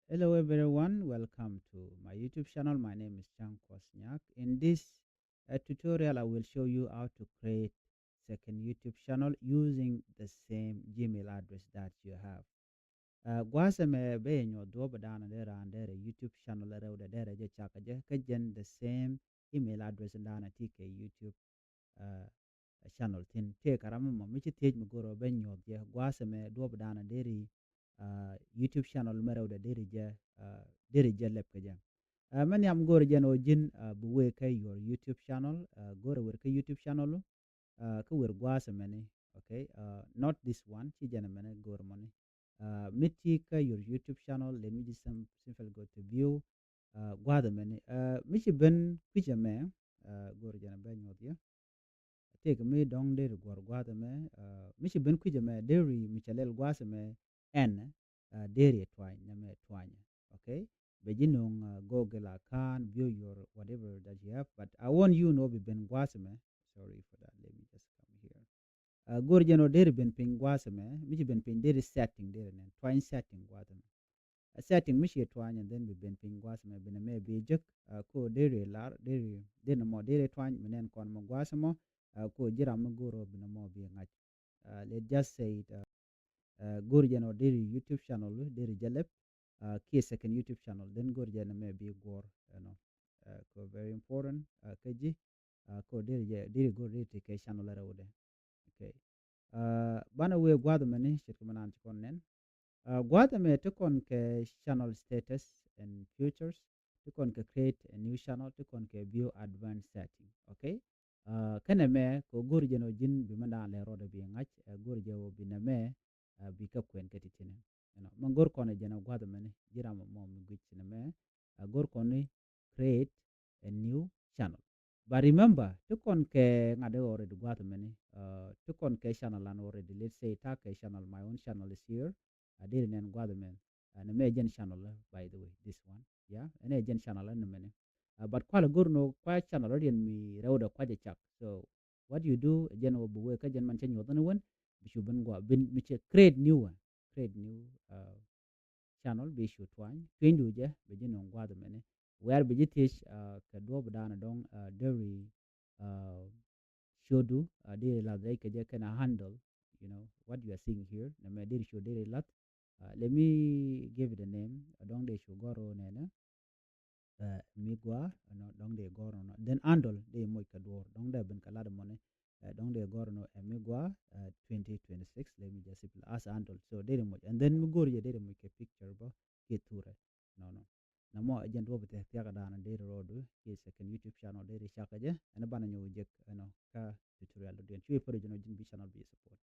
Hello everyone, welcome to my YouTube channel. My name is Chang Kwasnyak. In this tutorial, I will show you how to create second YouTube channel using the same Gmail address that you have. Gwasame be nyo do badana dera andere YouTube channel rewda dera je chaka je kajen the same email address ndana tike YouTube uh, channel tin te karama mo michi tej mi goro ben nyo je gwasame do badana deri YouTube channel merewda deri je lep kajen. Man yam goro jeno jin buwe kay your YouTube channel goro wer ka YouTube channel ka wer gwasame ni okay not this one chi jana mene goro money mitika your YouTube channel. Let me just simply go to view. Gwada many. Michi ben kuja me. Go jana ben yodia. Take me dong de gwada me. Michi ben kuja me. Deri michalel gwasa me en. Deri twine name twine. Okay. Bejinong Google account view your whatever that you have. But I want you know be ben gwasa me. Sorry for that. Let me just come here. Gorjano deri ben ping gwasame, michi ben ping deri setting deri nen, twine setting gwasame. A setting michi twine and then we ben ping gwasame ben me bijak, ko deri lar, deri mo deri twine menen kon mo gwasamo, ko jira mo goro ben mo bi ngach. Let's just say it, Gorjano deri YouTube channel, deri jalep, key second YouTube channel, then Gorjano me bi gor, ko very important, kaji, ko deri go deri take channel la rawde. Okay. Bana we gwada mani shirkuman antikonnen. Gwada me tukon ke channel status and futures. Tukon ke create a new channel. Tukon ke view advanced setting. Okay. Kana me ko gurje no jin bimanda le roda bi ngach gurje wo biname bi ka kwen ketitine. Mangor kono jena gwada mani jira mo mi gwitine me gor kono create a new channel. But remember, to con ke ngade already got many. To con ke channel and already. Let's say ta ke channel. My own channel is here. I didn't and got man. And a major channel, by the way, this one. Yeah, an agent channel and a many. But quite a good no quite channel already in me road quite a chap. So what you do, again, will be work again, man, change your one. We should bin create new one, create new channel be should twine. Twin do je, begin on guard many where vegetation ka do dana dong dairy shodu dairy la they can handle what you are seeing here na me dairy show dairy lot. Let me give it a name dong de show goro nene migwa no dong de goro no then handle de mo ka do dong de ben kala de money dong de goro no migwa 2026. Let me just simply as handle so dairy mo and then migori dairy mo ke picture ba ke ture no namo agent wo bete tiaga dana dairy road ke second YouTube channel dairy shaka je ana bana nyu je ka tutorial do den chui pore jono jin bi channel bi support